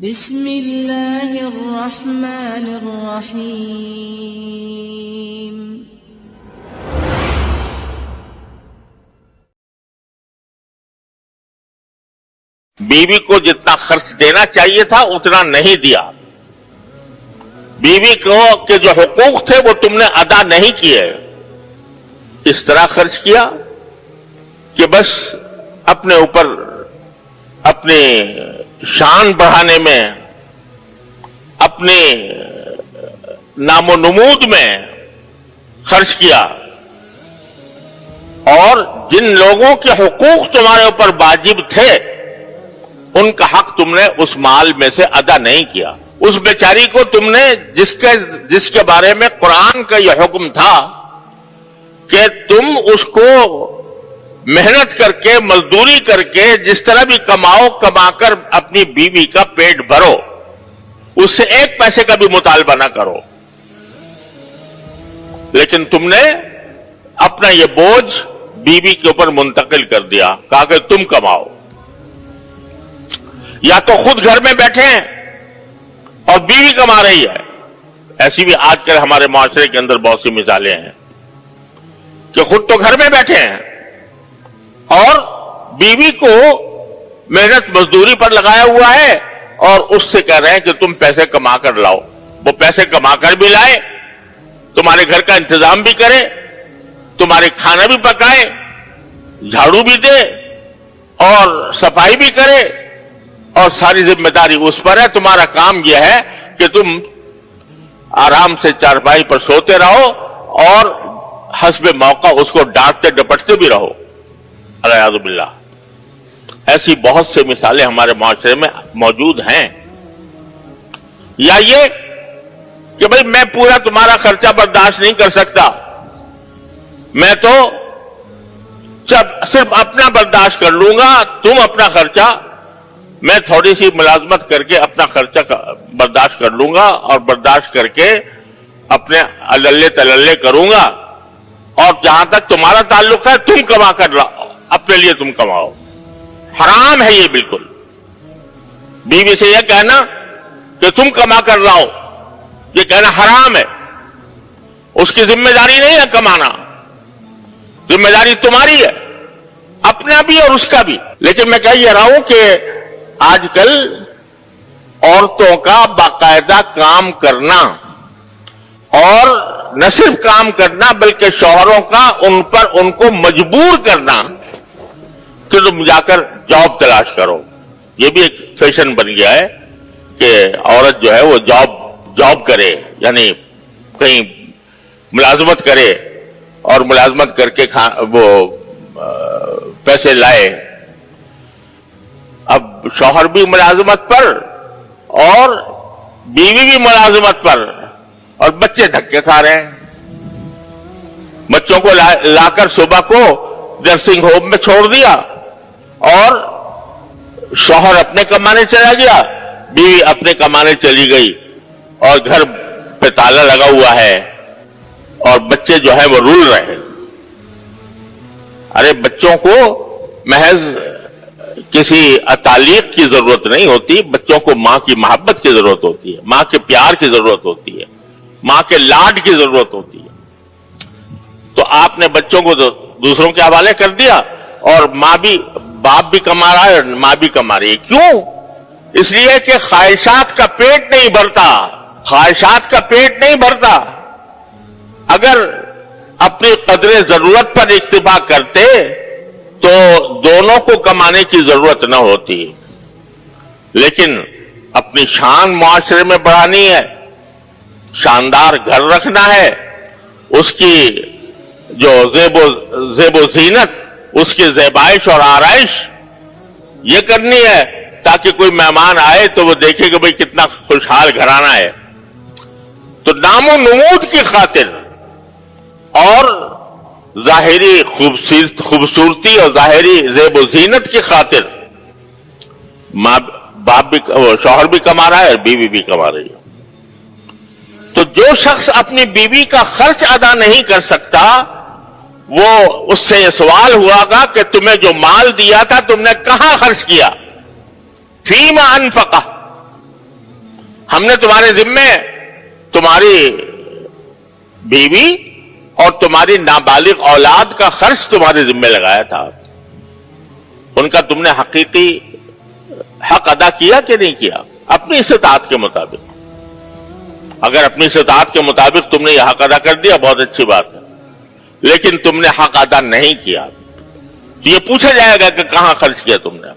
بسم اللہ الرحمن الرحیم۔ بیوی کو جتنا خرچ دینا چاہیے تھا اتنا نہیں دیا، بیوی کو کے جو حقوق تھے وہ تم نے ادا نہیں کیے، اس طرح خرچ کیا کہ بس اپنے اوپر اپنے شان بڑھانے میں، اپنے نام و نمود میں خرچ کیا، اور جن لوگوں کے حقوق تمہارے اوپر واجب تھے ان کا حق تم نے اس مال میں سے ادا نہیں کیا۔ اس بیچاری کو تم نے جس کے بارے میں قرآن کا یہ حکم تھا کہ تم اس کو محنت کر کے مزدوری کر کے جس طرح بھی کماؤ، کما کر اپنی بیوی کا پیٹ بھرو، اس سے ایک پیسے کا بھی مطالبہ نہ کرو، لیکن تم نے اپنا یہ بوجھ بیوی کے اوپر منتقل کر دیا، کہا کہ تم کماؤ، یا تو خود گھر میں بیٹھے ہیں اور بیوی کما رہی ہے۔ ایسی بھی آج کل ہمارے معاشرے کے اندر بہت سی مثالیں ہیں کہ خود تو گھر میں بیٹھے ہیں اور بیوی کو محنت مزدوری پر لگایا ہوا ہے اور اس سے کہہ رہے ہیں کہ تم پیسے کما کر لاؤ۔ وہ پیسے کما کر بھی لائے، تمہارے گھر کا انتظام بھی کرے، تمہارے کھانا بھی پکائے، جھاڑو بھی دے اور صفائی بھی کرے، اور ساری ذمہ داری اس پر ہے۔ تمہارا کام یہ ہے کہ تم آرام سے چارپائی پر سوتے رہو اور حسب موقع اس کو ڈانٹتے ڈپٹتے بھی رہو۔ الیاذ باللہ، ایسی بہت سے مثالیں ہمارے معاشرے میں موجود ہیں۔ یا یہ کہ بھئی میں پورا تمہارا خرچہ برداشت نہیں کر سکتا، میں تو صرف اپنا برداشت کر لوں گا، تم اپنا خرچہ، میں تھوڑی سی ملازمت کر کے اپنا خرچہ برداشت کر لوں گا اور برداشت کر کے اپنے اللے تللے کروں گا، اور جہاں تک تمہارا تعلق ہے تم کما کر لاؤ، اپنے لیے تم کماؤ۔ حرام ہے یہ بالکل، بیوی سے یہ کہنا کہ تم کما کر لاؤ، یہ کہنا حرام ہے۔ اس کی ذمہ داری نہیں ہے کمانا، ذمہ داری تمہاری ہے، اپنا بھی اور اس کا بھی۔ لیکن میں کہہ یہ رہا ہوں کہ آج کل عورتوں کا باقاعدہ کام کرنا، اور نہ صرف کام کرنا بلکہ شوہروں کا ان کو مجبور کرنا کہ تم جا کر جاب تلاش کرو، یہ بھی ایک فیشن بن گیا ہے کہ عورت جو ہے وہ جاب کرے، یعنی کہیں ملازمت کرے اور ملازمت کر کے وہ پیسے لائے۔ اب شوہر بھی ملازمت پر اور بیوی بھی ملازمت پر، اور بچے دھکے کھا رہے ہیں۔ بچوں کو لا کر صبح کو نرسنگ ہوم میں چھوڑ دیا، اور شوہر اپنے کمانے چلا گیا، بیوی اپنے کمانے چلی گئی، اور گھر پہ تالا لگا ہوا ہے اور بچے جو ہے وہ رول رہے ہیں۔ ارے بچوں کو محض کسی تعلیق کی ضرورت نہیں ہوتی، بچوں کو ماں کی محبت کی ضرورت ہوتی ہے، ماں کے پیار کی ضرورت ہوتی ہے، ماں کے لاڈ کی ضرورت ہوتی ہے۔ تو آپ نے بچوں کو دوسروں کے حوالے کر دیا، اور باپ بھی کما رہا ہے اور ماں بھی کما رہی ہے۔ کیوں؟ اس لیے کہ خواہشات کا پیٹ نہیں بھرتا، خواہشات کا پیٹ نہیں بھرتا۔ اگر اپنی قدر ضرورت پر اکتفا کرتے تو دونوں کو کمانے کی ضرورت نہ ہوتی، لیکن اپنی شان معاشرے میں بڑھانی ہے، شاندار گھر رکھنا ہے، اس کی جو زیب و زینت، اس کی زیبائش اور آرائش یہ کرنی ہے، تاکہ کوئی مہمان آئے تو وہ دیکھے کہ بھئی کتنا خوشحال گھرانہ ہے۔ تو نام و نمود کی خاطر اور ظاہری خوبصورتی اور ظاہری زیب و زینت کی خاطر شوہر بھی کما رہا ہے اور بیوی بھی کما رہی ہے۔ تو جو شخص اپنی بیوی کا خرچ ادا نہیں کر سکتا، وہ اس سے یہ سوال ہوا گا کہ تمہیں جو مال دیا تھا تم نے کہاں خرچ کیا؟ فیما انفقہ، ہم نے تمہارے ذمے تمہاری بیوی اور تمہاری نابالغ اولاد کا خرچ تمہارے ذمے لگایا تھا. ان کا تم نے حقیقی حق ادا کیا کہ نہیں کیا؟ اپنی استطاعت کے مطابق. اگر اپنی استطاعت کے مطابق تم نے یہ حق ادا کر دیا بہت اچھی بات ہے، لیکن تم نے حق ادا نہیں کیا تو یہ پوچھا جائے گا کہ کہاں خرچ کیا تم نے.